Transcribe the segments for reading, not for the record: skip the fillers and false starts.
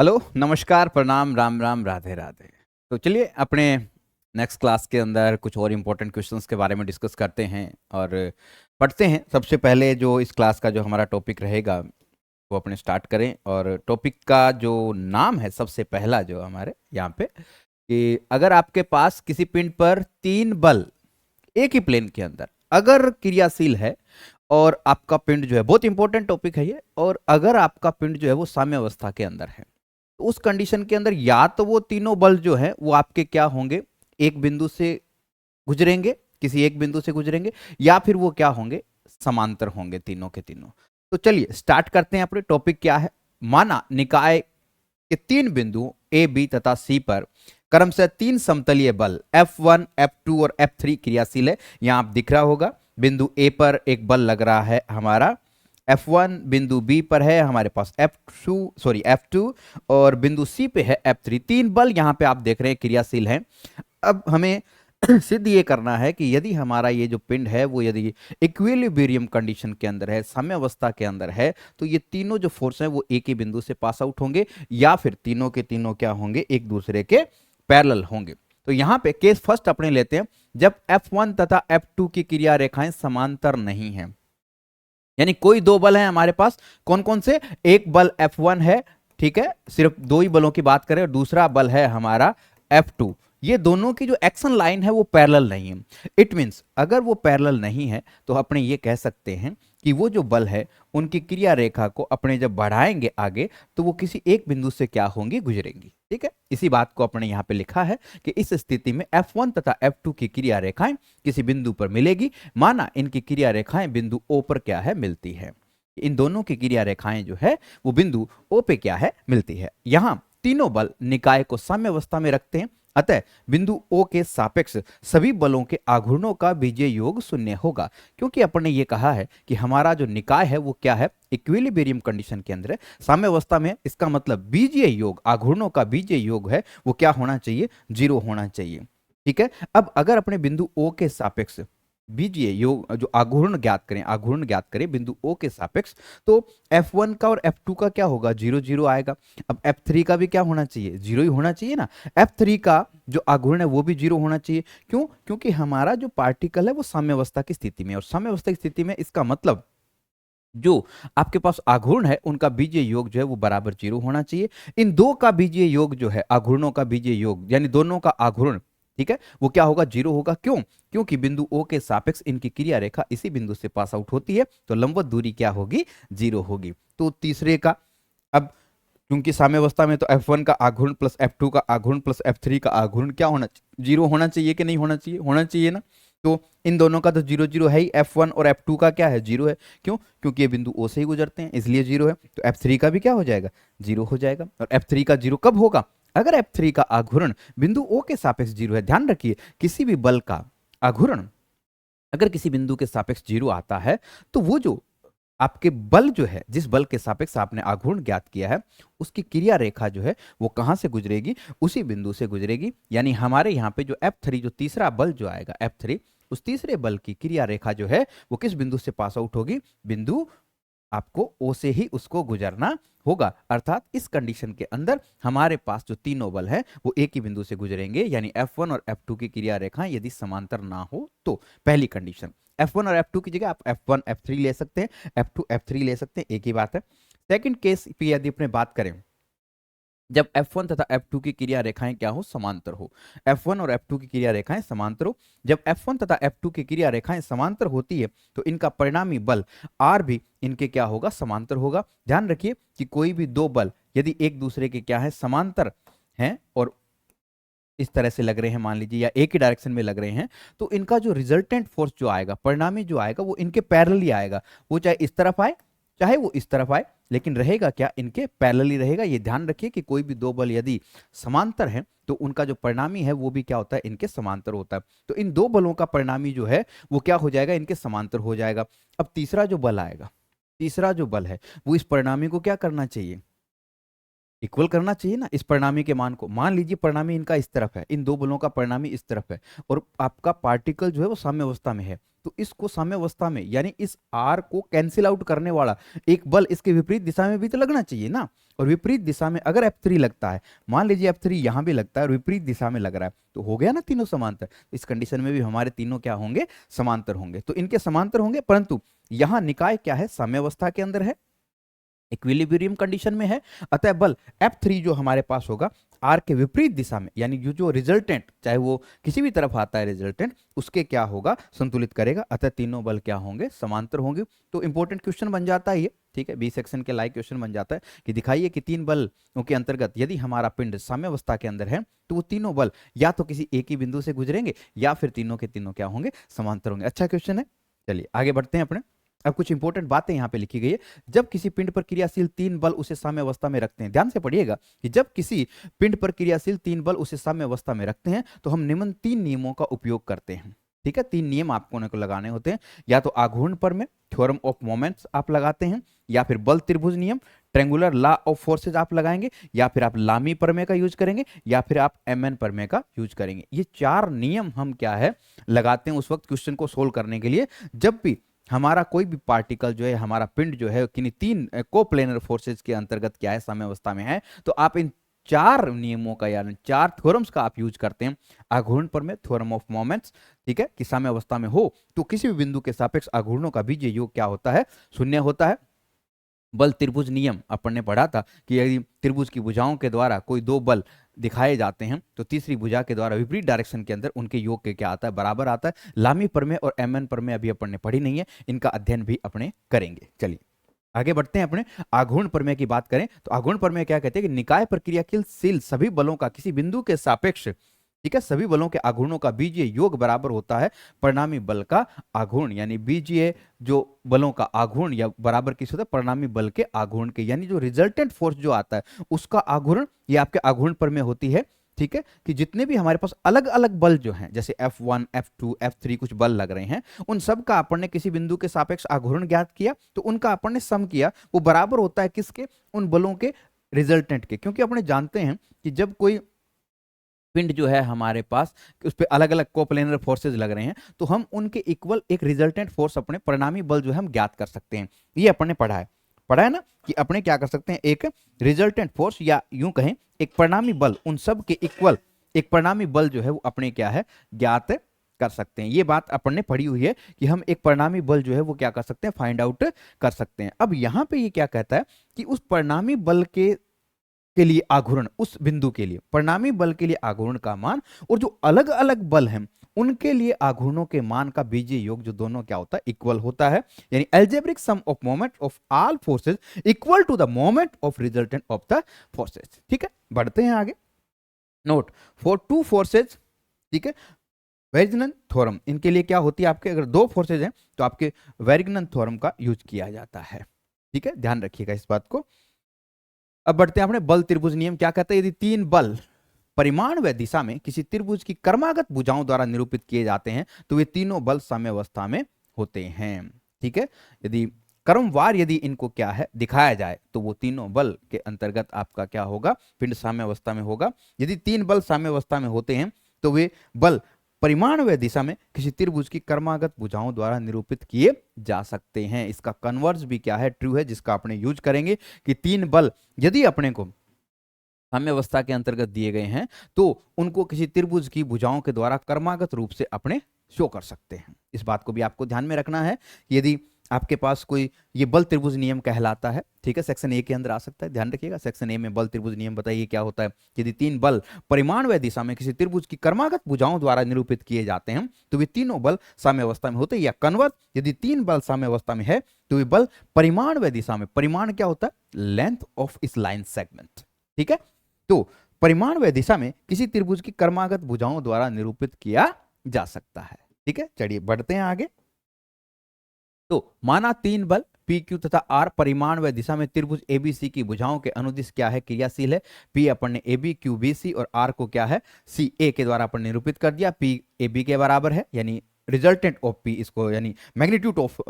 Hello, नमस्कार, प्रणाम, राम राम, राधे राधे। तो चलिए अपने नेक्स्ट क्लास के अंदर कुछ और इम्पोर्टेंट क्वेश्चंस के बारे में डिस्कस करते हैं और पढ़ते हैं। सबसे पहले जो इस क्लास का जो हमारा टॉपिक रहेगा वो अपने स्टार्ट करें। और टॉपिक का जो नाम है सबसे पहला जो हमारे यहाँ पे, कि अगर आपके पास किसी पिंड पर तीन बल एक ही प्लेन के अंदर अगर क्रियाशील है और आपका पिंड जो है, बहुत इंपॉर्टेंट टॉपिक है ये, और अगर आपका पिंड जो है वो साम्यावस्था के अंदर है, तो उस कंडीशन के अंदर या तो वो तीनों बल जो है वो आपके क्या होंगे, एक बिंदु से गुजरेंगे, किसी एक बिंदु से गुजरेंगे, या फिर वो क्या होंगे, समांतर होंगे तीनों के तीनों। तो चलिए स्टार्ट करते हैं। अपने टॉपिक क्या है, माना निकाय के तीन बिंदु ए बी तथा सी पर क्रमशः तीन समतलीय बल F1, F2 और F3 क्रियाशील है। यहां आप दिख रहा होगा, बिंदु ए पर एक बल लग रहा है हमारा F1, बिंदु बी पर है हमारे पास F2 और बिंदु सी पे है F3। तीन बल यहां पे आप देख रहे हैं क्रियाशील हैं। अब हमें सिद्ध ये करना है कि यदि हमारा ये जो पिंड है वो यदि इक्विलिब्रियम कंडीशन के अंदर है, साम्यावस्था के अंदर है, तो ये तीनों जो फोर्स हैं वो एक ही बिंदु से पास आउट होंगे, या फिर तीनों के तीनों क्या होंगे, एक दूसरे के पैरेलल होंगे। तो यहां पे केस फर्स्ट अपने लेते हैं, जब F1 तथा F2 की क्रिया रेखाएं समांतर नहीं है, यानी कोई दो बल हैं हमारे पास, कौन कौन से, एक बल F1 है, ठीक है, सिर्फ दो ही बलों की बात करें, और दूसरा बल है हमारा F2। ये दोनों की जो एक्शन लाइन है वो पैरेलल नहीं है। इट मींस अगर वो पैरेलल नहीं है तो अपने ये कह सकते हैं कि वो जो बल है उनकी क्रिया रेखा को अपने जब बढ़ाएंगे आगे तो वो किसी एक बिंदु से क्या होंगी, गुजरेंगी। ठीक है, इसी बात को अपने यहां पे लिखा है कि इस स्थिति में F1 तथा F2 की क्रिया रेखाएं किसी बिंदु पर मिलेगी, माना इनकी क्रिया रेखाएं बिंदु O पर क्या है, मिलती है। इन दोनों की क्रिया रेखाएं जो है वो बिंदु O पे क्या है, मिलती है। यहां तीनों बल निकाय को साम्यावस्था में रखते हैं, अतः बिंदु O के सापेक्ष सभी बलों के आघूर्णों का बीजीय योग शून्य होगा। क्योंकि अपन ने ये कहा है कि हमारा जो निकाय है वो क्या है, इक्विलिब्रियम कंडीशन के अंदर है, साम्यावस्था में, इसका मतलब बीजीय योग, आघूर्णों का बीजीय योग है वो क्या होना चाहिए, 0 होना चाहिए। ठीक है, अब अगर अपने बिंदु O के सापेक्ष बीजीय योग जो आघूर्ण ज्ञात करें बिंदु O के सापेक्ष, तो F1 का और F2 का क्या होगा, 0 0 आएगा। अब F3 का भी क्या होना चाहिए, 0 ही होना चाहिए ना। F3 का जो आघूर्ण है वो भी 0 होना चाहिए। क्यों, क्योंकि हमारा जो पार्टिकल है वो साम्यावस्था की स्थिति में, और साम्यावस्था की स्थिति में इसका मतलब जो आपके पास आघूर्ण है उनका बीजीय योग जो है वो बराबर 0 होना चाहिए। इन दो का बीजीय योग जो है, आघूर्णों का बीजीय योग, यानी दोनों का आघूर्ण, ठीक है, वो क्या होगा, 0 होगा। क्यों, क्योंकि बिंदु O के सापेक्ष इनकी क्रिया रेखा इसी बिंदु से पास आउट होती है, तो लंबवत दूरी क्या होगी, 0 होगी। तो तीसरे का, अब क्योंकि साम्यावस्था में तो F1 का आघूर्ण प्लस F2 का आघूर्ण प्लस F3 का आघूर्ण क्या होना, 0 होना चाहिए कि नहीं होना चाहिए, होना चाहिए ना। तो इन दोनों का तो 0 0 है ही, F1 और F2 का क्या है, 0 है। क्यों, क्योंकि ये बिंदु O से ही गुजरते हैं इसलिए 0 है। तो F3 का भी क्या हो जाएगा, 0 हो जाएगा। और F3 का 0 कब होगा, अगर F3 का आघूर्ण बिंदु O के सापेक्ष 0 है। ध्यान रखिए, किसी भी बल का आघूर्ण अगर किसी बिंदु के सापेक्ष 0 आता है तो वो जो आपके बल जो है, जिस बल के सापेक्ष आपने आघूर्ण ज्ञात किया है, उसकी क्रिया रेखा जो है वो कहां से गुजरेगी, उसी बिंदु से गुजरेगी। यानी हमारे यहां पे जो F3, जो तीसरा बल जो आएगा F3, उस तीसरे बल की क्रिया रेखा जो है वो किस बिंदु से पास आउट होगी, बिंदु आपको O से ही उसको गुजरना होगा। अर्थात इस कंडीशन के अंदर हमारे पास जो तीनों बल हैं वो एक ही बिंदु से गुजरेंगे, यानी F1 और F2 की क्रिया रेखाएं यदि समांतर ना हो तो। पहली कंडीशन, F1 और F2 की जगह आप F1 F3 ले सकते हैं, F2 F3 ले सकते हैं, एक ही बात है। सेकंड केस पे यदि अपने बात करें, जब F1 तथा F2 की क्रिया रेखाएं क्या हो, समांतर हो। F1 और F2 की क्रिया रेखाएं समांतर हो, जब F1 तथा F2 की क्रिया रेखाएं समांतर होती है तो इनका परिणामी बल R भी इनके क्या होगा, समांतर होगा। ध्यान रखिए कि कोई भी दो बल यदि एक दूसरे के क्या है, समांतर हैं और इस तरह से लग रहे हैं मान लीजिए, या एक ही डायरेक्शन में लग रहे हैं, तो इनका जो रिजल्टेंट फोर्स जो आएगा, परिणामी जो आएगा, वो इनके पैरेलल ही आएगा। वो चाहे इस तरफ आए चाहे वो इस तरफ आए, लेकिन रहेगा क्या, इनके पैरेलल ही रहेगा। ये ध्यान रखिए कि कोई भी दो बल यदि समांतर है तो उनका जो परिणामी है वो भी क्या होता है, इनके समांतर होता है। तो इन दो बलों का परिणामी जो है वो क्या हो जाएगा, इनके समांतर हो जाएगा। अब तीसरा जो बल आएगा, तीसरा जो बल है वो इस परिणामी को क्या करना चाहिए, इक्वल करना चाहिए ना। इस परिणामी के मान को, मान लीजिए परिणामी इनका इस तरफ है, इन दो बलों का परिणामी इस तरफ है, और आपका पार्टिकल जो है वो साम्यावस्था में है, तो इसको साम्यावस्था में यानी इस आर को कैंसिल आउट करने वाला एक बल इसके विपरीत दिशा में भी तो लगना चाहिए ना। और विपरीत दिशा में अगर F3 लगता है, मान लीजिए F3 यहां भी लगता है और विपरीत दिशा में लग रहा है, तो हो गया ना तीनों समांतर। इस कंडीशन में भी हमारे तीनों क्या होंगे, समांतर होंगे। तो इनके समांतर होंगे, परंतु यहां निकाय क्या है, साम्यावस्था के अंदर है, इक्विलिब्रियम कंडीशन में है। अतः बल F3 जो हमारे पास होगा आर के विपरीत दिशा में, यानी जो रिजल्टेंट चाहे वो किसी भी तरफ आता है रिजल्टेंट, उसके क्या होगा, संतुलित करेगा। अतः तीनों बल क्या होंगे, समांतर होंगे। तो इंपॉर्टेंट क्वेश्चन बन जाता है ये, ठीक है, बी सेक्शन के लाइक क्वेश्चन बन जाता है कि दिखाइए कि तीन बलों के अंतर्गत यदि हमारा पिंड साम्यावस्था के अंदर है तो वो तीनों बल या तो किसी एक ही बिंदु से गुजरेंगे या फिर तीनों के तीनों क्या होंगे, समांतर होंगे। अच्छा क्वेश्चन है, चलिए आगे बढ़ते हैं अपने। अब कुछ इंपॉर्टेंट बातें यहां पे लिखी गई है। जब किसी पिंड पर क्रियाशील तीन बल उसे साम्य अवस्था में रखते हैं, ध्यान से पढ़िएगा कि जब किसी पिंड पर क्रियाशील तीन बल उसे साम्य अवस्था में रखते हैं तो हम निम्न तीन नियमों का उपयोग करते हैं। ठीक है, तीन नियम आपको लगाने होते हैं। या तो आघूर्ण प्रमेय, थ्योरम ऑफ मोमेंट्स आप लगाते हैं, या फिर बल त्रिभुज नियम, ट्रेंगुलर लॉ ऑफ फोर्सेज आप लगाएंगे, या फिर आप लामी प्रमेय का यूज करेंगे, या फिर आप एमएन प्रमेय का यूज करेंगे। ये चार नियम हम क्या है लगाते हैं उस वक्त क्वेश्चन को सोल्व करने के लिए, जब भी हमारा कोई भी पार्टिकल जो है, हमारा पिंड जो है किन्हीं तीन कोप्लेनर फोर्सेज के अंतर्गत क्या है, साम्यावस्था में है। तो आप इन चार नियमों का यानी चार थ्योरम्स का आप यूज करते हैं। आघूर्ण प्रमेय, थ्योरम ऑफ मोमेंट्स, ठीक है, कि साम्यावस्था में हो तो किसी भी बिंदु के सापेक्ष आघूर्णों का बीजीय योग क्या होता है, शून्य होता है। बल त्रिभुज नियम अपन ने पढ़ा था कि यदि त्रिभुज की भुजाओं के द्वारा कोई दो बल दिखाए जाते हैं तो तीसरी भुजा के द्वारा विपरीत डायरेक्शन के अंदर उनके योग के क्या आता है, बराबर आता है। लामी प्रमेय और एमएन प्रमेय अभी अपन ने पढ़ी नहीं है, इनका अध्ययन भी अपने करेंगे। चलिए आगे बढ़ते हैं अपने। आघूर्ण प्रमेय की बात करें तो आघूर्ण प्रमेय क्या कहते हैं कि निकाय पर क्रियाशील सभी बलों का किसी बिंदु के सापेक्ष, ठीक है, सभी बलों के आघूर्णों का बीजीय योग बराबर होता है परिणामी बल का आघूर्ण। यानी बीजीय जो बलों का आघूर्ण या बराबर किस होता है, परिणामी बल के आघूर्ण के, यानी जो रिजल्टेंट फोर्स जो आता है उसका आघूर्ण, ये आपके आघूर्ण प्रमेय होती है। ठीक है, कि जितने भी हमारे पास अलग अलग बल जो हैं, जैसे F1, F2, F3 कुछ बल लग रहे हैं, उन सब का अपन ने किसी बिंदु के सापेक्ष आघूर्ण ज्ञात किया तो उनका अपन ने सम किया, वो बराबर होता है किसके, उन बलों के रिजल्टेंट के। क्योंकि अपने जानते हैं कि जब कोई पिंड जो है हमारे पास उस पर अलग अलग कोप्लेनर फोर्सेज लग रहे हैं तो हम उनके इक्वल एक रिजल्टेंट फोर्स अपने परिणामी बल जो है हम ज्ञात कर सकते हैं। ये अपन ने पढ़ा है ना कि अपने क्या कर सकते हैं, एक रिजल्टेंट फोर्स या यूं कहें एक परिणामी बल, उन सब के इक्वल एक परिणामी बल जो है वो अपने क्या है, ज्ञात कर सकते हैं। ये बात अपन ने पढ़ी हुई है कि हम एक परिणामी बल जो है वो क्या कर सकते हैं, फाइंड आउट कर सकते हैं। अब यहां पे ये क्या कहता है कि उस परिणामी बल के लिए आघूर्ण, उस बिंदु के लिए परिणामी बल के लिए आघूर्ण का मान और जो अलग अलग बल हैं उनके लिए आघूर्णों के मान का बीजीय योग जो दोनों क्या होता है, इक्वल होता है। यानी algebraic sum of moment of all forces equal to the moment of resultant of the forces. ठीक है, बढ़ते हैं आगे। नोट फॉर टू फोर्सेज, ठीक है, वेरिग्नन थ्योरम, इनके लिए क्या होती है आपके, अगर दो फोर्सेज हैं तो आपके वेरिग्नन थ्योरम का यूज किया जाता है। ठीक है, ध्यान रखिएगा इस बात को। अब बढ़ते हैं अपने बल त्रिभुज नियम क्या कहता है, यदि तीन बल परिमाण व दिशा में किसी त्रिभुज की क्रमागत भुजाओं द्वारा निरूपित किए जाते हैं तो वे तीनों बल साम्यावस्था में होते हैं। ठीक है, यदि क्रमवार यदि इनको क्या है दिखाया जाए तो वो तीनों बल के अंतर्गत आपका क्या होगा, पिंड साम्यावस्था में होगा। यदि तीन बल साम्यावस्था में होते हैं तो वे बल परिमाण व दिशा में किसी त्रिभुज की क्रमागत भुजाओं द्वारा निरूपित किए जा सकते हैं। इसका कन्वर्स भी क्या है, ट्रू है, जिसका अपने यूज करेंगे कि तीन बल यदि अपने को साम्यावस्था के अंतर्गत दिए गए हैं तो उनको किसी त्रिभुज की भुजाओं के द्वारा क्रमागत रूप से अपने शो कर सकते हैं। इस बात को भी आपको ध्यान में रखना है। यदि आपके पास कोई ये बल त्रिभुज नियम कहलाता है, ठीक है, सेक्शन ए के अंदर आ सकता है, ध्यान रखिएगा। सेक्शन ए में बल त्रिभुज नियम बताइए क्या होता है। यदि तीन बल परिमाण व दिशा में किसी त्रिभुज की क्रमागत भुजाओं द्वारा निरूपित किए जाते हैं तो वे तीनों बल साम्यावस्था में होते हैं। या कन्वर्स, यदि तीन बल साम्यावस्था में है तो वे बल परिमाण व दिशा में, परिमाण क्या होता है, लेंथ ऑफ इस लाइन सेगमेंट, ठीक है, तो परिमाण व दिशा में किसी त्रिभुज की क्रमागत भुजाओं द्वारा निरूपित किया जा सकता है। ठीक है, चलिए बढ़ते हैं आगे। तो माना तीन बल पी क्यू तथा आर परिमाण व दिशा में त्रिभुज एबीसी की भुजाओं के अनुदिश क्या है, क्रियाशील है। पी अपन ने AB, क्यू BC और आर को क्या है, CA के द्वारा अपन निरूपित कर दिया। P AB के बराबर है, यानी रिजल्टेंट ऑफ P, इसको यानी मैग्नीट्यूड ऑफ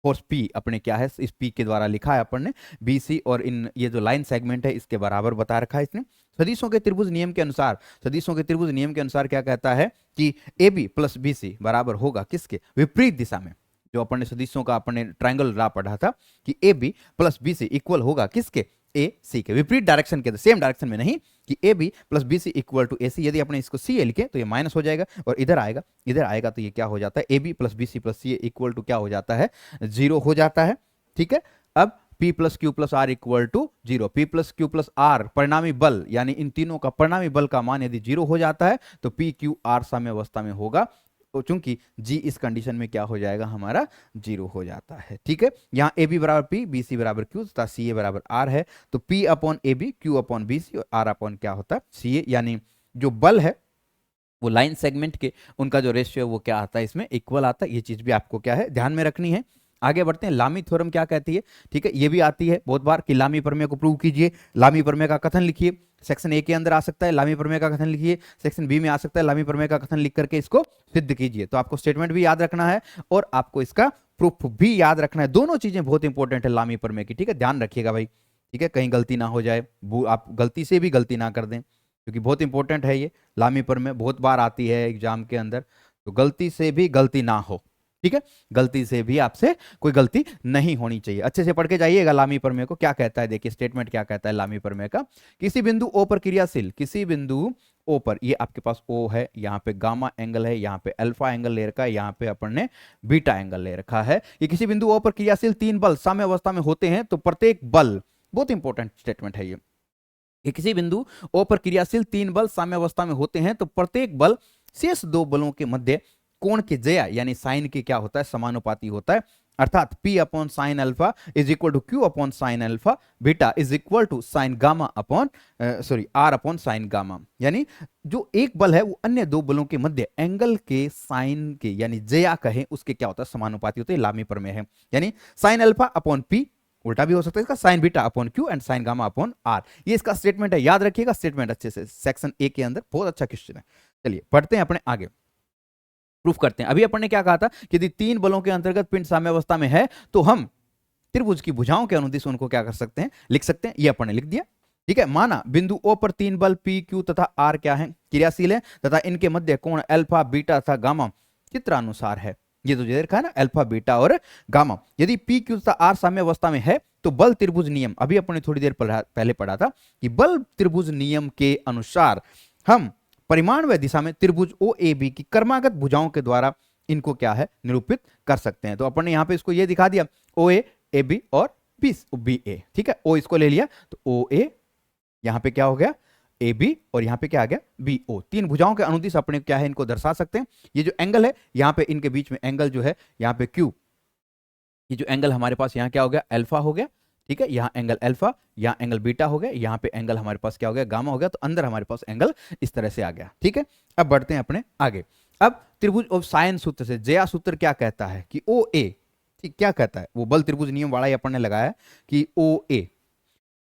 फोर्स P अपने क्या है, इस P के द्वारा लिखा है अपन ने BC, और इन ये जो लाइन सेगमेंट है इसके बराबर बता रखा है इसने। सदिशों के त्रिभुज नियम के अनुसार, सदिशों के त्रिभुज नियम के अनुसार क्या कहता है कि AB प्लस BC बराबर होगा किसके, विपरीत दिशा में। जो अपन ने सदिशों का अपन ने ट्रायंगल ला पढ़ा था कि AB प्लस BC इक्वल होगा किसके, AC के, विपरीत डायरेक्शन के, सेम डायरेक्शन में नहीं कि AB plus BC equal to AC। यदि अपने इसको CA लिखे तो ये माइनस हो जाएगा, और इधर आएगा तो ये क्या हो जाता है, AB plus BC plus CA equal to क्या हो जाता है, 0 हो जाता है। ठीक है, अब P plus Q plus R equal to 0, P plus Q plus R परिणामी बल, यानी इन तीनों का परिणामी बल का मान यदि 0 हो जाता है तो P क्यू आर साम्यावस्था में होगा, तो चूंकि G इस कंडीशन में क्या हो जाएगा, हमारा 0 हो जाता है। ठीक है, यहाँ AB बराबर P, BC बराबर Q तथा CA बराबर R है, तो P upon AB, Q upon BC और R अपॉन क्या होता है, CA, यानी जो बल है वो लाइन सेगमेंट के उनका जो रेशियो है वो क्या आता है, इसमें इक्वल आता है। ये चीज भी आपको क्या है, ध्यान में रखनी है। आगे बढ़ते हैं, लामी थ्योरम क्या कहती है। ठीक है, ये भी आती है बहुत बार कि लामी प्रमेय को प्रूव कीजिए, लामी प्रमेय का कथन लिखिए। सेक्शन ए के अंदर आ सकता है, लामी प्रमेय का कथन लिखिए। सेक्शन बी में आ सकता है, लामी प्रमेय का कथन लिख करके इसको सिद्ध कीजिए। तो आपको स्टेटमेंट भी याद रखना है और आपको इसका प्रूफ भी याद रखना है। दोनों चीजें बहुत इंपॉर्टेंट है लामी प्रमेय की। ठीक है, ध्यान रखिएगा भाई। ठीक है, कहीं गलती ना हो जाए, आप गलती से भी गलती ना कर दें, क्योंकि बहुत इंपॉर्टेंट है ये लामी प्रमेय, बहुत बार आती है एग्जाम के अंदर, तो गलती से भी गलती ना हो। ठीक है, गलती से भी आपसे कोई गलती नहीं होनी चाहिए। अच्छे से पढ़ के जाइएगा लामी प्रमेय को। क्या कहता है, देखिए स्टेटमेंट क्या कहता है लामी प्रमेय का। किसी बिंदु O पर क्रियाशील, किसी बिंदु O पर, ये आपके पास O है, यहाँ पे गामा एंगल है, यहाँ पे अल्फा एंगल ले रखा है, यहाँ पे अपन ने बीटा एंगल ले रखा है। ये किसी बिंदु O पर क्रियाशील 3 बल साम्य अवस्था में होते हैं तो प्रत्येक बल, बहुत इंपॉर्टेंट स्टेटमेंट है ये, किसी बिंदु O पर क्रियाशील 3 बल साम्य अवस्था में होते हैं तो प्रत्येक बल शेष 2 बलों के मध्य कोण के जया यानी साइन के क्या होता है, समानुपाती होता है। अर्थात P upon sine alpha is equal to Q upon sine alpha beta is equal to sine gamma upon R upon sine gamma. यानी जो एक बल है वो अन्य 2 बलों के मध्य एंगल के साइन के यानी जया कहें उसके क्या होता है, समानुपाती होते हैं। लामी प्रमेय है, यानी साइन अल्फा अपॉन P, उल्टा भी हो सकता है इसका, sign beta upon Q and sign gamma upon R। ये इसका स्टेटमेंट है, याद रखिएगा स्टेटमेंट अच्छे से, सेक्शन ए के अंदर बहुत अच्छा क्वेश्चन है। चलिए पढ़ते हैं अपने आगे, प्रूफ करते हैं। अभी अपन ने क्या कहा था कि यदि 3 बलों के अंतर्गत पिंड साम्यावस्था में है तो हम त्रिभुज की भुजाओं के अनुदिश उनको क्या कर सकते हैं, लिख सकते हैं। ये अपन ने लिख दिया। ठीक है, माना बिंदु O पर 3 बल P, Q तथा R क्या है, क्रियाशील है तथा इनके मध्य कोण अल्फा बीटा तथा गामा चित्रानुसार है। ये तो दे रखा है ना, अल्फा बीटा और गामा। यदि P, Q तथा R साम्यावस्था में है तो बल त्रिभुज नियम, अभी अपन ने थोड़ी देर पहले पढ़ा था कि बल त्रिभुज नियम के अनुसार हम परिमाण व दिशा में त्रिभुज OAB की क्रमागत भुजाओं के द्वारा इनको क्या है, निरूपित कर सकते हैं। तो अपन ने यहाँ पे इसको ये दिखा दिया, OA, AB और BA। ठीक है, O इसको ले लिया तो OA, यहाँ पे क्या हो गया AB, और यहाँ पे क्या आ गया BO। 3 भुजाओं के अनुदिश अपने क्या है, इनको दर्शा सकते हैं। ये जो एंगल है यहाँ पे इनके बीच में एंगल जो है यहाँ पे Q, ये जो एंगल हमारे पास यहाँ क्या हो गया, अल्फा हो गया। ठीक है, यहाँ एंगल अल्फा, यहाँ एंगल बीटा हो गया, यहाँ पे एंगल हमारे पास क्या हो गया, गामा हो गया। तो अंदर हमारे पास एंगल इस तरह से आ गया। ठीक है, अब बढ़ते हैं अपने आगे। अब त्रिभुज ऑफ साइन सूत्र से जया सूत्र क्या कहता है कि OA, ठीक क्या कहता है, वो बल त्रिभुज नियम वाला अपन ने लगाया कि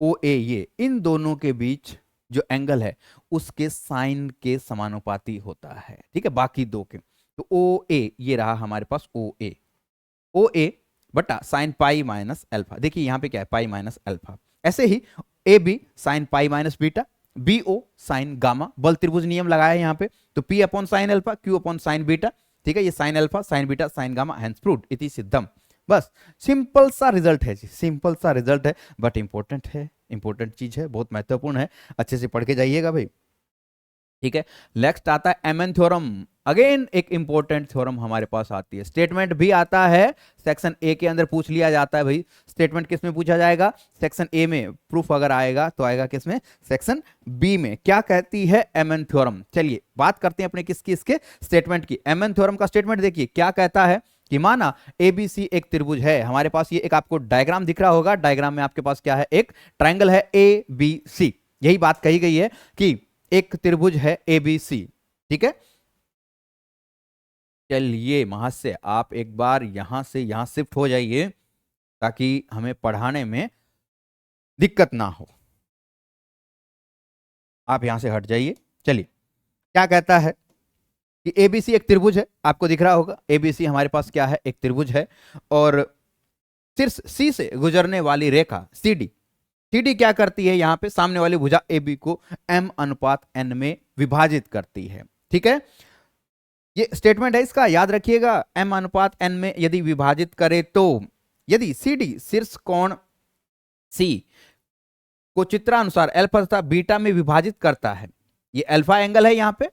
OA ये इन दोनों के बीच जो एंगल है उसके साइन के समानुपाती होता है। ठीक है, बाकी 2 के, तो OA ये रहा हमारे पास OA बटा साइन पाई माइनस अल्फा। देखिए यहाँ पे क्या है, पाई माइनस अल्फा। ऐसे ही AB sine pi minus beta, BO sign gamma, बल त्रिभुज नियम लगाया है यहाँ पे, तो P upon sine alpha, Q upon sign beta. ठीक है, ये sine alpha sign beta sine gamma, hence proved इति सिद्धम। बस सिंपल सा रिजल्ट है जी, सिंपल सा रिजल्ट है, बट इंपॉर्टेंट है, इंपॉर्टेंट चीज है, बहुत महत्वपूर्ण है, अच्छे से पढ़ के जाइएगा भाई। ठीक है, नेक्स्ट आता है एमन थ्योरम। अगेन एक इंपॉर्टेंट थ्योरम हमारे पास आती है। स्टेटमेंट भी आता है, सेक्शन ए के अंदर पूछ लिया जाता है भाई। स्टेटमेंट किस में पूछा जाएगा, सेक्शन ए में। प्रूफ अगर आएगा तो आएगा किस में, सेक्शन बी में। क्या कहती है एमन थ्योरम, चलिए बात करते हैं अपने किसकी, इसके स्टेटमेंट की। एमन थ्योरम का स्टेटमेंट देखिए क्या कहता है कि माना ABC एक त्रिभुज है हमारे पास, ये एक आपको डायग्राम दिख रहा होगा, डायग्राम में आपके पास क्या है, एक ट्रायंगल है ABC। यही बात कही गई है कि एक त्रिभुज है ABC। ठीक है, चलिए महाशय आप एक बार यहां से यहां शिफ्ट हो जाइए ताकि हमें पढ़ाने में दिक्कत ना हो। आप यहां से हट जाइए। चलिए क्या कहता है कि ABC एक त्रिभुज है, आपको दिख रहा होगा ABC हमारे पास क्या है, एक त्रिभुज है। और शीर्ष सी से गुजरने वाली रेखा सीडी, सीडी क्या करती है, यहां पे सामने वाली भुजा ए बी को m अनुपात n में विभाजित करती है। ठीक है, ये स्टेटमेंट है इसका, याद रखिएगा। m अनुपात n में यदि विभाजित करे तो यदि CD शीर्ष कोण C को चित्रानुसार अल्फा तथा बीटा में विभाजित करता है, ये अल्फा एंगल है यहाँ पे,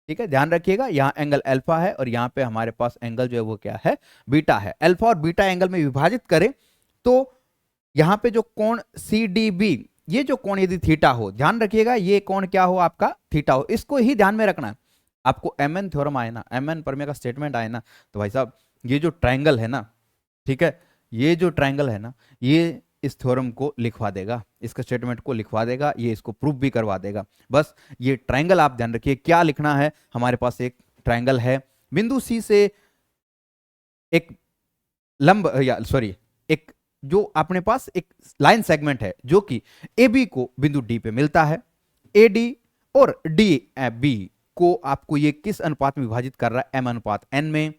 ठीक है, ध्यान रखिएगा, यहाँ एंगल अल्फा है और यहाँ पे हमारे पास एंगल जो है वो क्या है, बीटा है। अल्फा और बीटा एंगल में विभाजित करें तो यहाँ पे जो कोण CDB, ये जो कोण यदि थीटा हो, ध्यान रखिएगा ये कोण क्या हो आपका, थीटा हो, इसको ही ध्यान में रखना है। आपको MN थ्योरम आए ना, MN प्रमेय का स्टेटमेंट आए ना, तो भाई साहब ये जो ट्राइंगल है ना, ठीक है, ये जो ट्राइंगल है ना, ये इस थ्योरम को लिखवा देगा, इसका स्टेटमेंट को लिखवा देगा, ये इसको प्रूफ भी करवा देगा। बस ये ट्राइंगल आप ध्यान रखिए, क्या लिखना है, हमारे पास एक ट्राइंगल है, बिंदु सी से एक लंब या सॉरी एक जो अपने पास एक लाइन सेगमेंट है जो कि ए बी को बिंदु डी पे मिलता है, ए डी और डी बी को आपको ये किस अनुपात में विभाजित कर रहा है, m अनुपात n में।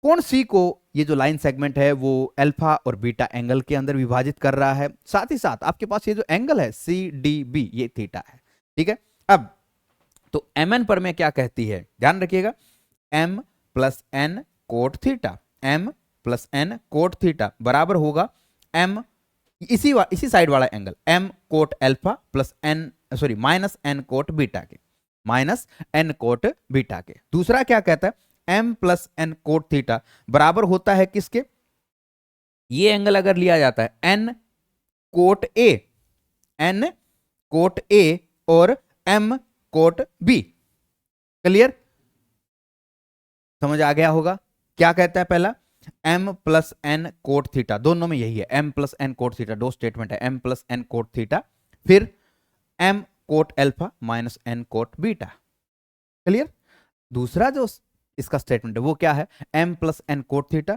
कोण सी को ये जो लाइन सेगमेंट है वो अल्फा और बीटा एंगल के अंदर विभाजित कर रहा है, साथ ही साथ आपके पास ये जो एंगल है सी डी बी ये थीटा है। ठीक है, अब तो mn पर में क्या कहती है, ध्यान रखिएगा, m plus n cot theta, m plus n cot theta बराबर होगा m इसी साइड वाला angle m cot alpha plus n sorry minus n cot beta के, माइनस n कोट बीटा के। दूसरा क्या कहता है, m plus n cot theta बराबर होता है किसके, ये एंगल अगर लिया जाता है n cot a, n cot a और m कोट b। क्लियर, समझ आ गया होगा। क्या कहता है पहला, m plus n cot theta, दोनों में यही है, m plus n cot theta, दो स्टेटमेंट है, m plus n cot theta, फिर m cot alpha minus n cot beta. Clear, दूसरा जो इसका स्टेटमेंट है वो क्या है, m plus n cot theta,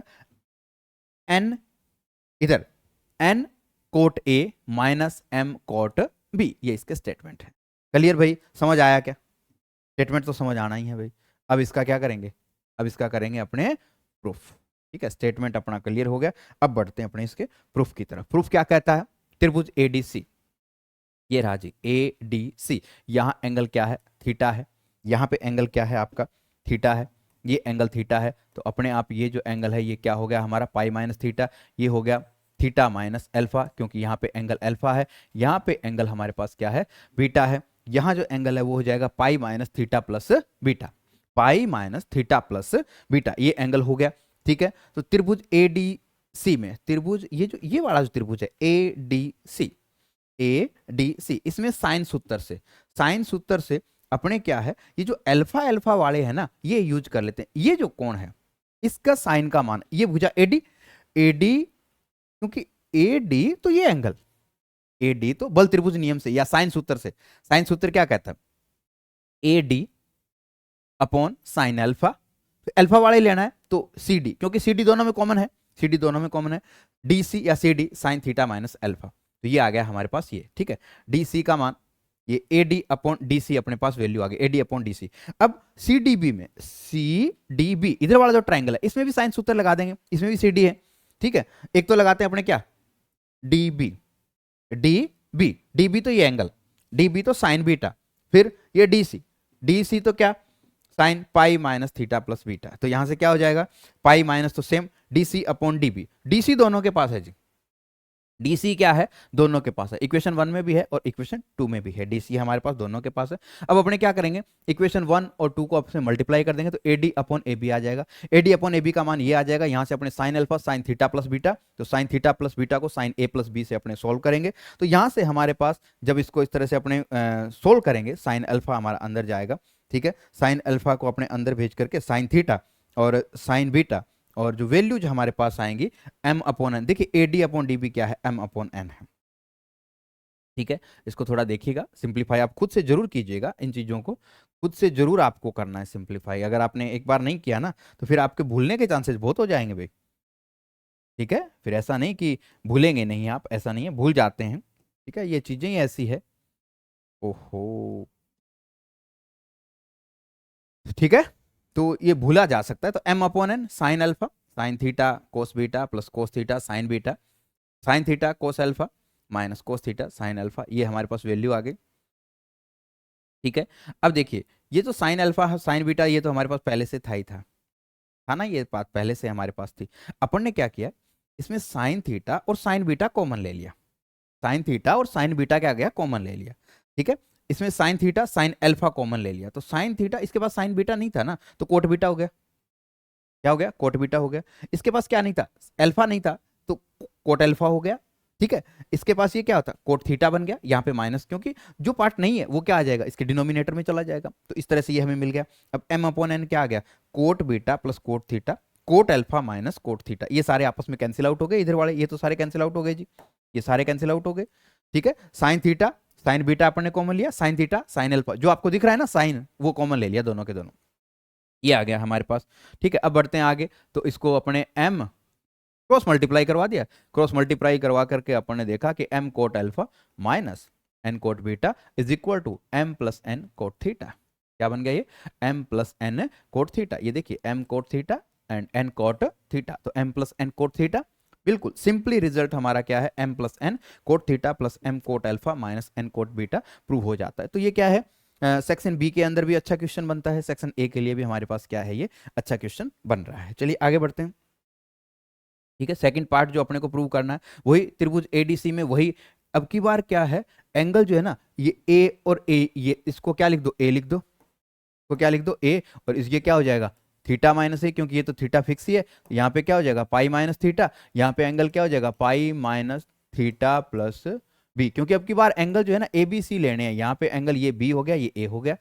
n इधर n cot a minus m cot b, ये इसके स्टेटमेंट है। क्लियर भाई, समझ आया क्या, स्टेटमेंट तो समझ आना ही है भाई। अब इसका क्या करेंगे, अब इसका करेंगे अपने प्रूफ। ठीक है, स्टेटमेंट अपना क्लियर हो गया, अब बढ़ते हैं अपने इसके प्रूफ की तरफ। प्रूफ क्या कहता है, त्रिभुज ADC, ये रहा जी ADC, यहाँ एंगल क्या है, थीटा है, यहाँ पे एंगल क्या है आपका, थीटा है, ये एंगल थीटा है, तो अपने आप ये जो एंगल है ये क्या हो गया हमारा पाई माइनस थीटा, ये हो गया थीटा माइनस अल्फा, क्योंकि यहाँ पे एंगल अल्फा है, यहाँ पे एंगल हमारे पास क्या है, बीटा है, यहाँ जो एंगल है वो हो जाएगा pi minus theta plus beta, पाई माइनस थीटा प्लस बीटा, ये एंगल हो गया। ठीक है, तो त्रिभुज ADC में, त्रिभुज ये वाला जो त्रिभुज है ADC, इसमें साइन सूत्र से अपने क्या है, ये जो अल्फा अल्फा वाले हैं ना ये यूज कर लेते हैं, ये जो कोण है इसका साइन का मान, ये भुजा AD, क्योंकि AD तो ये एंगल AD तो बल त्रिभुज नियम से या साइन सूत्र से, साइन सूत्र क्या कहता है, AD upon sine alpha, alpha वाले लेना है तो CD, क्योंकि CD दोनों में कॉमन है, CD दोनों में कॉमन है, DC या CD sign theta minus alpha, तो ये आ गया हमारे पास ये। ठीक है, DC का मान ये AD अपॉन DC अपने पास वैल्यू आ गई, AD अपॉन DC। अब CDB में, CDB इधर वाला जो ट्राइंगल है इसमें भी साइन सूत्र लगा देंगे, इसमें भी CD है। ठीक है, एक तो लगाते हैं अपने क्या, DB, DB तो ये एंगल, DB तो साइन बीटा, फिर ये DC तो क्या, sine pi minus theta plus beta, तो यहां से क्या हो जाएगा, पाई माइनस तो same DC upon DB, DC दोनों के पास है जी, DC क्या है, दोनों के पास है, इक्वेशन 1 में भी है और इक्वेशन 2 में भी है, DC हमारे पास दोनों के पास है। अब अपने क्या करेंगे, इक्वेशन 1 और 2 को आपसे मल्टीप्लाई कर देंगे तो AD अपॉन AB आ जाएगा, AD अपॉन AB का मान ये आ जाएगा, यहाँ से अपने sine alpha sine theta plus beta, तो साइन थीटा प्लस बीटा को साइन A प्लस B से अपने सोल्व करेंगे, तो यहाँ से हमारे पास जब इसको इस तरह से अपने सोल्व करेंगे, साइन अल्फा हमारा अंदर जाएगा, ठीक है, साइन अल्फा को अपने अंदर भेज करके साइन थीटा और साइन बीटा, और जो वैल्यू जो हमारे पास आएंगी m अपॉन n, देखिए AD अपॉन DB क्या है, m अपॉन n है। ठीक है, इसको थोड़ा देखिएगा, सिंप्लीफाई आप खुद से जरूर कीजिएगा, इन चीजों को खुद से जरूर आपको करना है सिंप्लीफाई, अगर आपने एक बार नहीं किया ना तो फिर आपके भूलने के चांसेस बहुत हो जाएंगे भाई। ठीक है, फिर ऐसा नहीं कि भूलेंगे नहीं आप, ऐसा नहीं है, भूल जाते हैं। ठीक है, ये चीजें ही ऐसी है, ओहो, ठीक है, तो ये भूला जा सकता है। तो m upon n sine alpha, sine theta cos beta plus cos theta sine beta, sine theta cos alpha minus cos theta sine alpha, ये हमारे पास वैल्यू आ गई। ठीक है, अब देखिए ये तो साइन अल्फा साइन बीटा ये तो हमारे पास पहले से था ना, ये बात पहले से हमारे पास थी। अपन ने क्या किया, इसमें साइन थीटा और साइन बीटा कॉमन ले लिया, साइन थीटा और साइन बीटा क्या गया कॉमन ले लिया। ठीक है, इसमें sign theta sine alpha common ले लिया, तो साइन थीटा इसके पास साइन बीटा नहीं था ना, तो कोट बीटा हो गया, क्या हो गया कोट बीटा हो गया। इसके पास क्या नहीं था, अल्फा नहीं था, तो कोट अल्फा हो गया। ठीक है, इसके पास ये क्या होता कोट थीटा बन गया, यहाँ पे माइनस, क्योंकि जो पार्ट नहीं है वो क्या आ जाएगा इसके डिनोमिनेटर में चला जाएगा, तो इस तरह से ये हमें मिल गया। अब m अपॉन n क्या आ गया, cot beta plus cot theta cot alpha minus cot theta, ये सारे आपस में कैंसिल आउट हो गए, इधर वाले ये तो सारे कैंसिल आउट हो गए जी, ये सारे कैंसिल आउट हो गए। ठीक है, sign theta sign beta upon ने कॉमन लिया, साइन थीटा साइन अल्फा जो आपको दिख रहा है ना साइन, वो कॉमन ले लिया दोनों के दोनों, ये आ गया हमारे पास। ठीक है, अब बढ़ते हैं आगे, तो इसको अपने m क्रॉस मल्टीप्लाई करवा दिया, क्रॉस मल्टीप्लाई करवा करके अपन ने देखा कि m cot alpha minus n cot beta is equal to m plus n cot theta, क्या बन गया ये m plus n cot theta, ये देखिए m cot theta and n cot theta, तो m plus n cot theta, बिल्कुल simply result हमारा क्या है m plus n cot theta plus m cot alpha minus n cot beta prove हो जाता है। तो ये क्या है, सेक्शन बी के अंदर भी अच्छा क्वेश्चन बनता है, सेक्शन ए के लिए भी हमारे पास क्या है ये अच्छा क्वेश्चन बन रहा है। चलिए आगे बढ़ते हैं। ठीक है, सेकंड पार्ट जो अपने को प्रूव करना है वही त्रिभुज एडीसी में वही, अब की बार क्या है एंगल जो है ना ये ए और ए, ये इसको क्या लिख दो ए लिख दो, तो क्या लिख दो ए, और ये क्या हो जाएगा थीटा माइनस ए, क्योंकि ये तो थीटा फिक्स ही है, यहाँ पे क्या हो जाएगा पाई माइनस थीटा, यहाँ पे एंगल क्या हो जाएगा pi minus theta plus B, क्योंकि अब की बार एंगल जो है ना ए बी सी लेने हैं, यहाँ पे एंगल ये बी हो गया ये ए हो गया।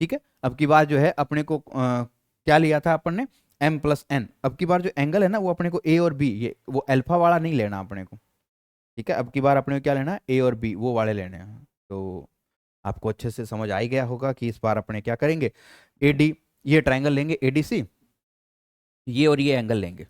ठीक है, अब की बार जो है अपने को क्या लिया था अपन ने m प्लस एन, अब की बार जो एंगल है ना वो अपने को a और b, ये वो अल्फा वाला नहीं लेना अपने को। ठीक है, अब की बार अपने को क्या लेना है a और b वो वाले लेने हैं, तो आपको अच्छे से समझ आ ही गया होगा कि इस बार अपने क्या करेंगे AD, ये ट्रायंगल लेंगे ADC, ये और ये एंगल लेंगे,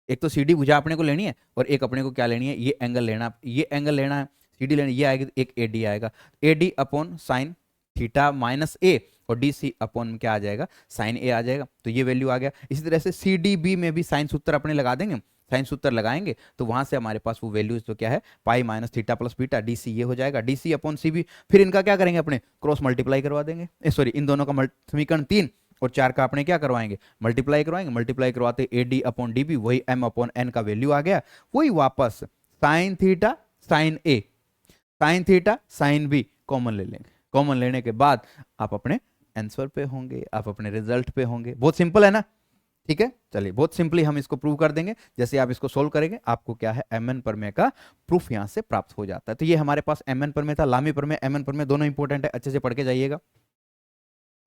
एक तो CD भुजा अपने को लेनी है और एक अपने को क्या लेनी है ये एंगल लेना, ये एंगल लेना है CD लेना, ये आएगी एक AD आएगा, AD upon sine theta minus a और डी सी अपॉन क्या आ जाएगा साइन ए आ जाएगा, तो ये वैल्यू आ गया। इसी तरह से सी डी बी में भी साइन सूत्र अपने लगा देंगे, साइन सूत्र लगाएंगे तो वहां से हमारे पास वो वैल्यूज तो क्या है pi minus theta plus beta D C ये हो जाएगा, D C upon C B, फिर इनका क्या करेंगे अपने क्रॉस मल्टीप्लाई करवा देंगे, सॉरी इन दोनों का समीकरण 3 और 4 का अपने क्या करवाएंगे मल्टीप्लाई करवाएंगे, मल्टीप्लाई करवाते a d upon d b वही एम अपॉन एन का वैल्यू आ गया, वही वापस sine theta sine a sine theta sine b common ले लेंगे, कॉमन लेने के बाद आप अपने आंसर पे होंगे, आप अपने रिजल्ट पे होंगे, बहुत सिंपल है ना। ठीक है, चलिए बहुत सिंपली हम इसको प्रूव कर देंगे, जैसे आप इसको सोल्व करेंगे आपको क्या है एम एन प्रमेय का प्रूफ यहां से प्राप्त हो जाता है। तो ये हमारे पास एम एन प्रमेय था, लामी प्रमेय एम एन प्रमेय दोनों इंपॉर्टेंट है, अच्छे से पढ़ के जाइएगा।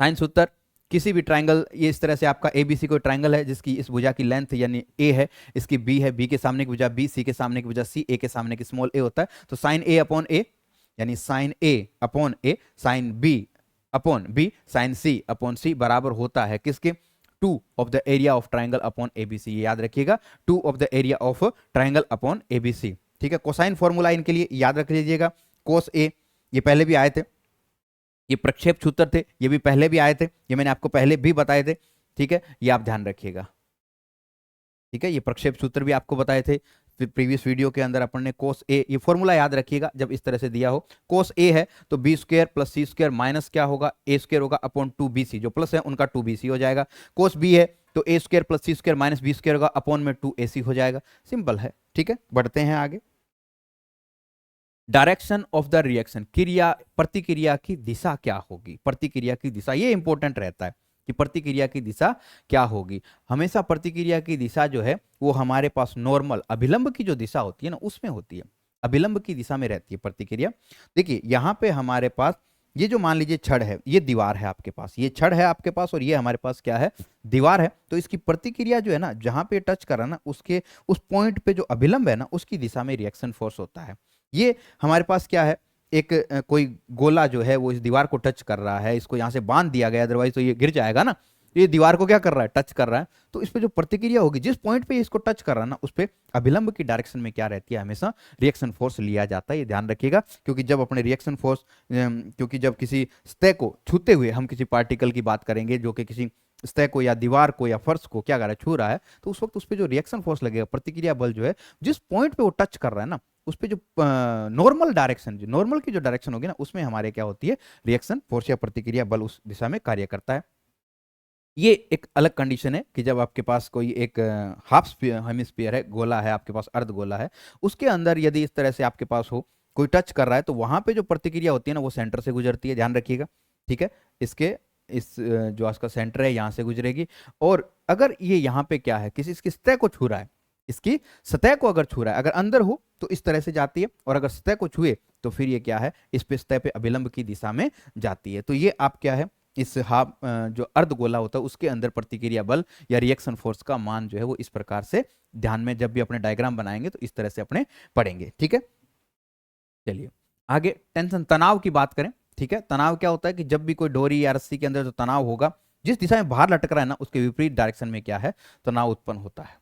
साइन सूत्र किसी भी ट्राइंगल, ये इस तरह से आपका ए बी सी कोई ट्राइंगल है जिसकी इस भुजा की लेंथ यानी ए है, इसकी बी है, बी के सामने की भुजा बी, सी के सामने की भुजा सी, ए के सामने की स्मॉल ए होता है, तो साइन ए अपॉन ए यानी sine a upon a sine b upon b sine c upon c बराबर होता है किसके 2 of the area of triangle upon ABC, ये याद रखिएगा 2 of the area of triangle upon ABC. ठीक है, कोसाइन फॉर्मूला इनके लिए याद रख लीजिएगा, कोस ए ये पहले भी आए थे, ये प्रक्षेप सूत्र थे ये भी पहले भी आए थे, ये मैंने आपको पहले भी बताए थे। ठीक है, ये आप ध्यान रखिएगा। ठीक है, ये प्रक्षेप सूत्र भी आपको बताए थे प्रीवियस वीडियो के अंदर अपन ने कोस ए, ये फॉर्मूला याद रखिएगा जब इस तरह से दिया हो, कोस ए है तो बी स्क्वायर प्लस सी स्क्वायर माइनस क्या होगा ए स्क्वायर होगा अपॉन 2bc, जो प्लस है उनका 2bc हो जाएगा, कोस बी है तो ए स्क्वायर प्लस सी स्क्वायर माइनस बी स्क्वायर होगा अपॉन में 2ac हो जाएगा, सिंपल है। ठीक है, बढ़ते हैं आगे। डायरेक्शन ऑफ द रिएक्शन, क्रिया प्रतिक्रिया की दिशा क्या होगी, प्रतिक्रिया की दिशा ये इंपॉर्टेंट रहता है कि प्रतिक्रिया की दिशा क्या होगी, हमेशा प्रतिक्रिया की दिशा जो है वो हमारे पास नॉर्मल अभिलंब की जो दिशा होती है ना उसमें होती है, अभिलंब की दिशा में रहती है प्रतिक्रिया। देखिए यहाँ पे हमारे पास ये जो मान लीजिए छड़ है, ये दीवार है आपके पास, ये छड़ है आपके पास और ये हमारे पास क्या है दीवार है, तो इसकी प्रतिक्रिया जो है ना जहां पे टच करा ना उसके उस पॉइंट पे जो अभिलंब है ना उसकी दिशा में रिएक्शन फोर्स होता है। ये हमारे पास क्या है एक कोई गोला जो है वो इस दीवार को टच कर रहा है, इसको यहाँ से बांध दिया गया अदरवाइज तो ये गिर जाएगा ना, ये दीवार को क्या कर रहा है टच कर रहा है, तो इस पे जो प्रतिक्रिया होगी जिस पॉइंट पे इसको टच कर रहा है ना उस पे अभिलंब की डायरेक्शन में क्या रहती है हमेशा रिएक्शन फोर्स लिया जाता है, ये ध्यान रखिएगा। क्योंकि जब अपने रिएक्शन फोर्स क्योंकि जब किसी सतह को छूते हुए हम किसी पार्टिकल की बात करेंगे जो कि किसी सतह को या दीवार को या फर्श को क्या कर रहा है, छू रहा है, तो उस वक्त उस पर जो रिएक्शन फोर्स लगेगा, प्रतिक्रिया बल जो है, जिस पॉइंट पे वो टच कर रहा है ना, उस पे जो नॉर्मल डायरेक्शन, जो नॉर्मल की जो डायरेक्शन होगी ना, उसमें हमारे क्या होती है, रिएक्शन फोर्स या प्रतिक्रिया बल उस दिशा में कार्य करता है। ये एक अलग कंडीशन है कि जब आपके पास कोई एक हाफ हेमिस्फीयर है, गोला है आपके पास, अर्ध गोला है, उसके अंदर यदि इस तरह से आपके पास हो, कोई टच कर रहा है, तो वहां पे जो प्रतिक्रिया होती है ना, वो सेंटर से गुजरती है, ध्यान रखिएगा, ठीक है। इसके इस जो इसका सेंटर है यहाँ से गुजरेगी, और अगर ये यहाँ पे क्या है, किसी इसकी सतह को छू रहा है, इसकी सतह को अगर छू रहा है, अगर अंदर हो तो इस तरह से जाती है, और अगर सतह को छुए तो फिर ये क्या है, इस पे सतह पे अभिलंब की दिशा में जाती है। तो ये आप क्या है, इस हाफ जो अर्ध गोला होता है उसके अंदर प्रतिक्रिया बल या रिएक्शन फोर्स का मान जो है वो इस प्रकार से ध्यान में जब भी अपने डायग्राम बनाएंगे तो इस तरह से अपने पढ़ेंगे, ठीक है। चलिए आगे टेंशन, तनाव की बात करें, ठीक है। तनाव क्या होता है कि जब भी कोई डोरी या रस्सी के अंदर जो तनाव होगा, जिस दिशा में भार लटक रहा है ना, उसके विपरीत डायरेक्शन में क्या है, तनाव उत्पन्न होता है।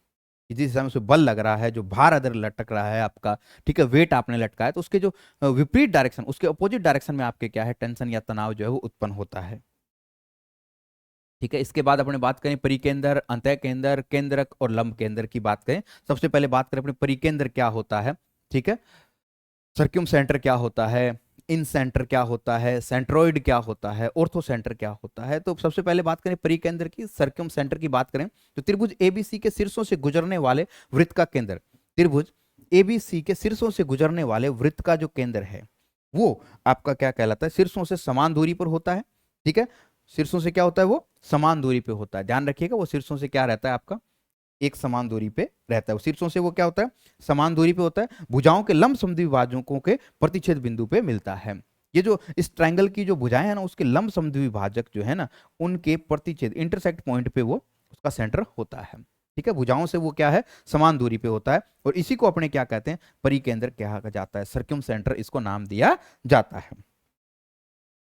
जिस दिशा में उसे बल लग रहा है, जो भार अदर लटक रहा है आपका, ठीक है, वेट आपने लटका है, तो उसके जो विपरीत डायरेक्शन, उसके अपोजिट डायरेक्शन में आपके क्या है, टेंशन या तनाव जो है वो उत्पन्न होता है, ठीक है। इसके बाद अपने बात करें परिकेंद्र, अंतः केंद्र, केंद्रक और लंब केंद्र की बात करें। सबसे पहले बात करें अपने परिकेंद्र क्या होता है, ठीक है। सर्क्यूम सेंटर क्या होता है, इन सेंटर क्या होता है, सेंट्रोइड क्या होता है, ऑर्थो सेंटर क्या होता है। तो सबसे पहले बात करें परिकेंद्र की, सर्क्यूम सेंटर की बात करें तो त्रिभुज एबीसी के शीर्षों से गुजरने वाले वृत्त का केंद्र, त्रिभुज एबीसी के शीर्षों से गुजरने वाले वृत्त का जो केंद्र है वो आपका क्या कहलाता है, शीर्षों से समान दूरी पर होता है, ठीक है। शीर्षों से क्या होता है, वो समान दूरी पे होता है, ध्यान रखिएगा, वो शीर्षों से क्या रहता है आपका, एक समान दूरी पे रहता है। शीर्षों से वो क्या होता है, समान दूरी पे होता है, भुजाओं के लंब समद्विभाजकों के प्रतिच्छेद बिंदु पे मिलता है। ये जो इस ट्रायंगल की जो भुजाएं है ना, उसके लंब समद्विभाजक जो है ना, उनके प्रतिच्छेद इंटरसेक्ट पॉइंट पे वो उसका सेंटर होता है, ठीक है। भुजाओं से वो क्या है, समान दूरी पे होता है, और इसी को अपने क्या कहते हैं, परिकेंद्र कहा जाता है, सर्क्यूम सेंटर इसको नाम दिया जाता है।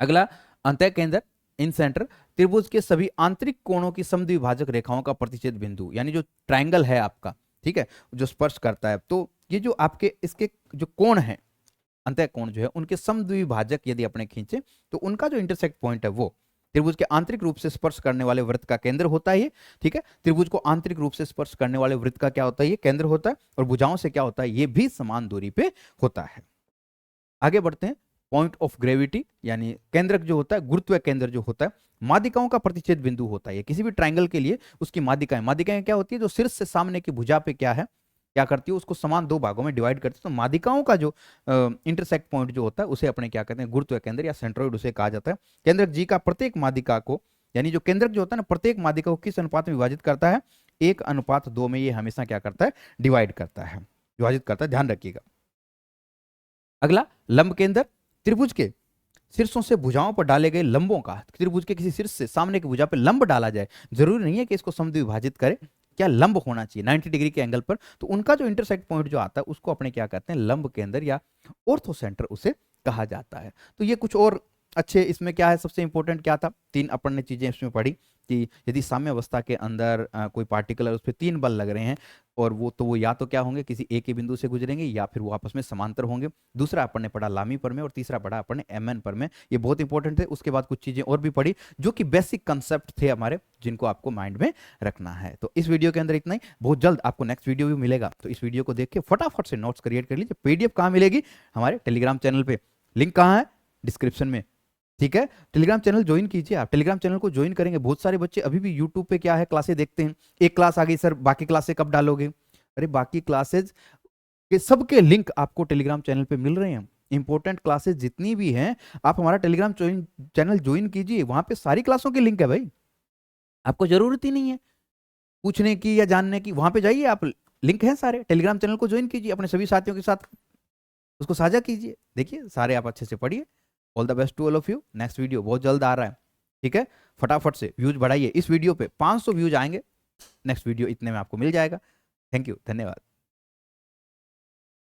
अगला अंतः केंद्र, इन सेंटर, त्रिभुज के सभी आंतरिक कोणों की समद्विभाजक रेखाओं का प्रतिच्छेद बिंदु, यानी जो ट्रायंगल है आपका, ठीक है, जो स्पर्श करता है, तो ये जो आपके इसके जो कोण है, अंतः कोण जो है, उनके समद्विभाजक यदि अपने खींचे तो उनका जो इंटरसेक्ट पॉइंट है वो त्रिभुज के आंतरिक रूप से स्पर्श करने वाले वृत्त का केंद्र होता है ये, ठीक है। त्रिभुज को आंतरिक रूप से स्पर्श करने वाले वृत्त का क्या होता है, ये केंद्र होता है, और भुजाओं से क्या होता है, ये भी समान दूरी पे होता है। आगे बढ़ते हैं, पॉइंट ऑफ ग्रेविटी, यानी केंद्रक जो होता है, गुरुत्व केंद्र जो होता है, माध्यिकाओं का प्रतिच्छेद बिंदु होता है। किसी भी ट्रायंगल के लिए उसकी माध्यिकाएं, माध्यिकाएं क्या होती है, जो शीर्ष से सामने की भुजा पे क्या है, क्या करती है, उसको समान दो भागों में डिवाइड करती है। तो माध्यिकाओं का जो इंटरसेक्ट पॉइंट जो होता है उसे अपने क्या कहते हैं, गुरुत्व केंद्र या सेंट्रोइड उसे कहा जाता है। केंद्रक जी का प्रत्येक माध्यिका को, यानी जो केंद्रक जो होता है ना, प्रत्येक माध्यिका को किस अनुपात में विभाजित करता है, 1:2 में ये हमेशा क्या करता है, डिवाइड करता है, विभाजित करता है, ध्यान रखिएगा। अगला लंब केंद्र, त्रिभुज के शीर्षों से भुजाओं पर डाले गए लंबों का, त्रिभुज के किसी शीर्ष से सामने की भुजा पर लंब डाला जाए, जरूरी नहीं है कि इसको समद्विभाजित करे, क्या लंब होना चाहिए 90 डिग्री के एंगल पर, तो उनका जो इंटरसेक्ट पॉइंट जो आता है उसको अपने क्या कहते हैं, लंब केंद्र या ऑर्थो सेंटर उसे कहा जाता है। तो ये कुछ और अच्छे इसमें क्या है, सबसे इंपॉर्टेंट क्या था, 3 अपन ने चीजें इसमें पढ़ी कि यदि साम्य अवस्था के अंदर कोई पार्टिकल है, उस पर 3 बल लग रहे हैं, और वो या तो क्या होंगे, किसी एक ही बिंदु से गुजरेंगे, या फिर वो आपस में समांतर होंगे। दूसरा अपन ने पढ़ा लामी पर में, और तीसरा पढ़ा अपन ने एमएन पर में, ये बहुत इंपॉर्टेंट थे। उसके बाद कुछ चीजें और भी पढ़ी जो कि बेसिक कंसेप्ट थे हमारे, जिनको आपको माइंड में रखना है। तो इस वीडियो के अंदर इतना ही, बहुत जल्द आपको नेक्स्ट वीडियो भी मिलेगा, तो इस वीडियो को देख के फटाफट से नोट्स क्रिएट कर लीजिए। पीडीएफ कहाँ मिलेगी, हमारे टेलीग्राम चैनल पे, लिंक कहाँ है, डिस्क्रिप्शन में, ठीक है। टेलीग्राम चैनल ज्वाइन कीजिए, आप टेलीग्राम चैनल को ज्वाइन करेंगे, बहुत सारे बच्चे अभी भी यूट्यूब पे क्या है, क्लासेस देखते हैं, एक क्लास आ गई सर, बाकी क्लासेस कब डालोगे, अरे बाकी क्लासेस के सबके लिंक आपको टेलीग्राम चैनल पे मिल रहे हैं। इंपॉर्टेंट क्लासेस जितनी भी हैं, आप हमारा टेलीग्राम चैनल ज्वाइन कीजिए, वहां पे सारी क्लासों के लिंक है भाई, आपको जरूरत ही नहीं है पूछने की या जानने की, वहां पे जाइए आप, लिंक है सारे, टेलीग्राम चैनल को ज्वाइन कीजिए, अपने सभी साथियों के साथ उसको साझा कीजिए, देखिए सारे आप अच्छे से पढ़िए। All the best to all of you, next video बहुत जल्द आ रहा है, ठीक है। फटाफट से व्यूज बढ़ाइए, इस वीडियो पे 500 व्यूज आएंगे, नेक्स्ट वीडियो इतने में आपको मिल जाएगा। थैंक यू, धन्यवाद।